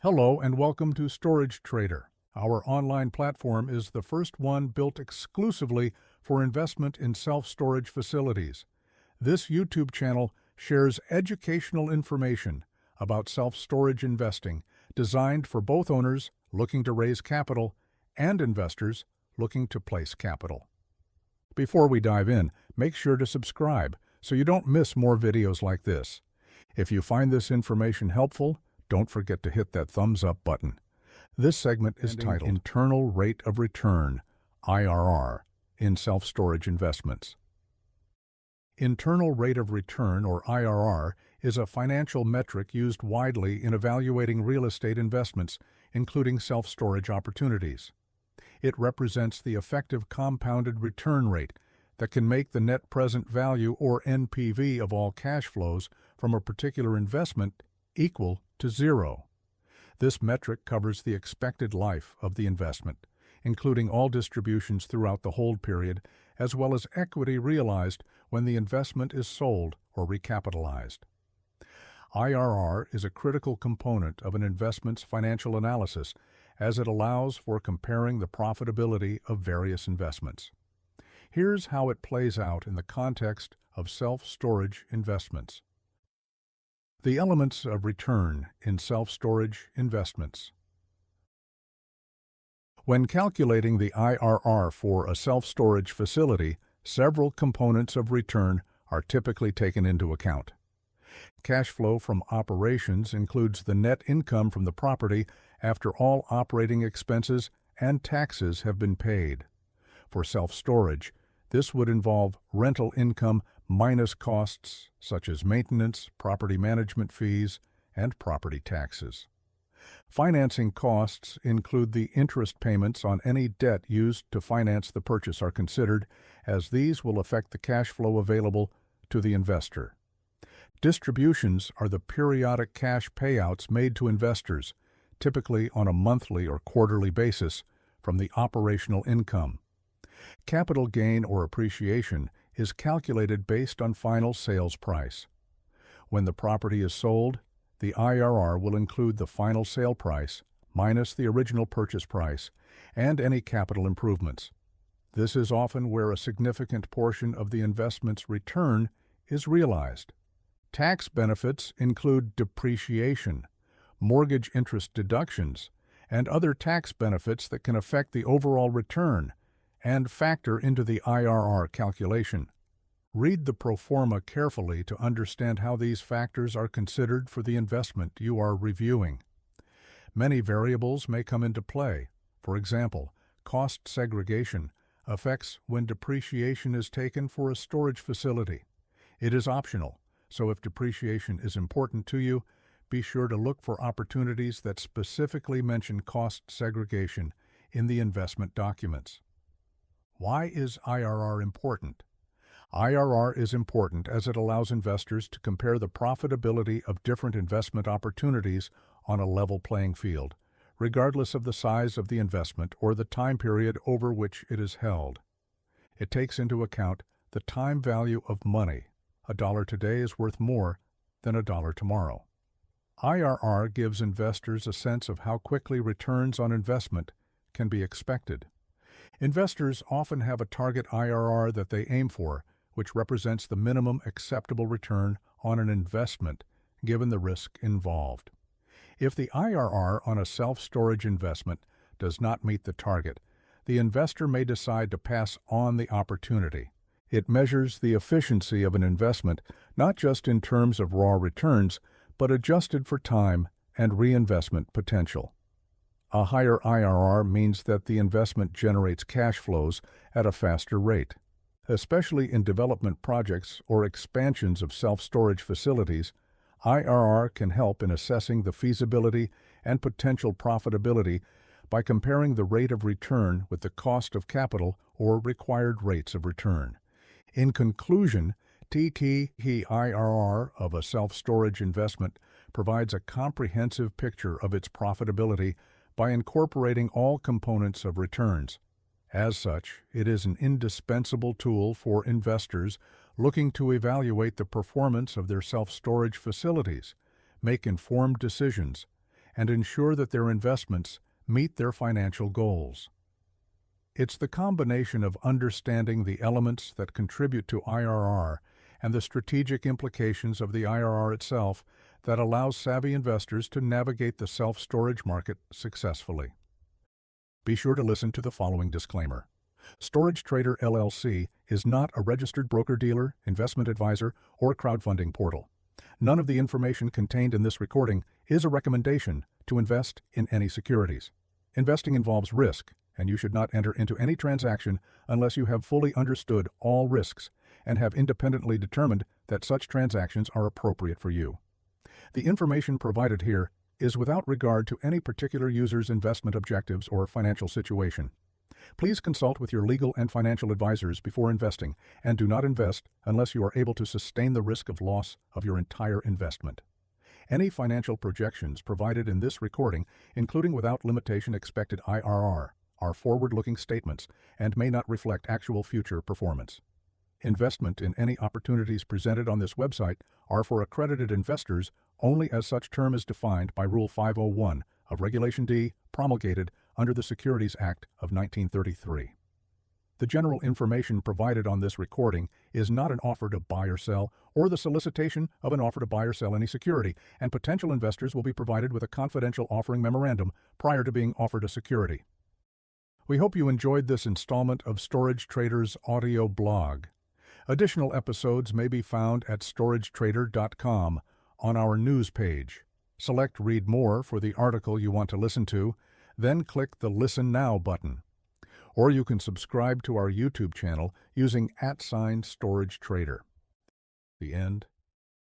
Hello and welcome to Storage Trader. Our online platform is the first one built exclusively for investment in self-storage facilities. This YouTube channel shares educational information about self-storage investing designed for both owners looking to raise capital and investors looking to place capital. Before we dive in, make sure to subscribe so you don't miss more videos like this. If you find this information helpful, don't forget to hit that thumbs up button. This segment is titled Internal Rate of Return, IRR, in Self-Storage Investments. Internal Rate of Return, or IRR, is a financial metric used widely in evaluating real estate investments, including self-storage opportunities. It represents the effective compounded return rate that can make the net present value, or NPV, of all cash flows from a particular investment equal to zero. This metric covers the expected life of the investment, including all distributions throughout the hold period, as well as equity realized when the investment is sold or recapitalized. IRR is a critical component of an investment's financial analysis, as it allows for comparing the profitability of various investments. Here's how it plays out in the context of self-storage investments. The elements of return in self-storage investments. When calculating the IRR for a self-storage facility, several components of return are typically taken into account. Cash flow from operations includes the net income from the property after all operating expenses and taxes have been paid. For self-storage, this would involve rental income minus costs such as maintenance, property management fees, and property taxes. Financing costs include the interest payments on any debt used to finance the purchase are considered, as these will affect the cash flow available to the investor. Distributions are the periodic cash payouts made to investors, typically on a monthly or quarterly basis, from the operational income. Capital gain or appreciation is calculated based on final sales price. When the property is sold, the IRR will include the final sale price minus the original purchase price and any capital improvements. This is often where a significant portion of the investment's return is realized. Tax benefits include depreciation, mortgage interest deductions, and other tax benefits that can affect the overall return and factor into the IRR calculation. Read the pro forma carefully to understand how these factors are considered for the investment you are reviewing. Many variables may come into play. For example, cost segregation affects when depreciation is taken for a storage facility. It is optional, so if depreciation is important to you, be sure to look for opportunities that specifically mention cost segregation in the investment documents. Why is IRR important? IRR is important as it allows investors to compare the profitability of different investment opportunities on a level playing field, regardless of the size of the investment or the time period over which it is held. It takes into account the time value of money. A dollar today is worth more than a dollar tomorrow. IRR gives investors a sense of how quickly returns on investment can be expected. Investors often have a target IRR that they aim for, which represents the minimum acceptable return on an investment given the risk involved. If the IRR on a self-storage investment does not meet the target, the investor may decide to pass on the opportunity. It measures the efficiency of an investment not just in terms of raw returns, but adjusted for time and reinvestment potential. A higher IRR means that the investment generates cash flows at a faster rate. Especially in development projects or expansions of self-storage facilities, IRR can help in assessing the feasibility and potential profitability by comparing the rate of return with the cost of capital or required rates of return. In conclusion, IRR of a self-storage investment provides a comprehensive picture of its profitability by incorporating all components of returns. As such, it is an indispensable tool for investors looking to evaluate the performance of their self-storage facilities, make informed decisions, and ensure that their investments meet their financial goals. It's the combination of understanding the elements that contribute to IRR and the strategic implications of the IRR itself that allows savvy investors to navigate the self-storage market successfully. Be sure to listen to the following disclaimer. Storage Trader LLC is not a registered broker-dealer, investment advisor, or crowdfunding portal. None of the information contained in this recording is a recommendation to invest in any securities. Investing involves risk, and you should not enter into any transaction unless you have fully understood all risks and have independently determined that such transactions are appropriate for you. The information provided here is without regard to any particular user's investment objectives or financial situation. Please consult with your legal and financial advisors before investing, and do not invest unless you are able to sustain the risk of loss of your entire investment. Any financial projections provided in this recording, including without limitation expected IRR, are forward-looking statements and may not reflect actual future performance. Investment in any opportunities presented on this website are for accredited investors only as such term is defined by Rule 501 of Regulation D, promulgated under the Securities Act of 1933. The general information provided on this recording is not an offer to buy or sell, or the solicitation of an offer to buy or sell any security, and potential investors will be provided with a confidential offering memorandum prior to being offered a security. We hope you enjoyed this installment of Storage Trader's audio blog. Additional episodes may be found at storagetrader.com on our news page. Select Read More for the article you want to listen to, then click the Listen Now button. Or you can subscribe to our YouTube channel using @StorageTrader. The end.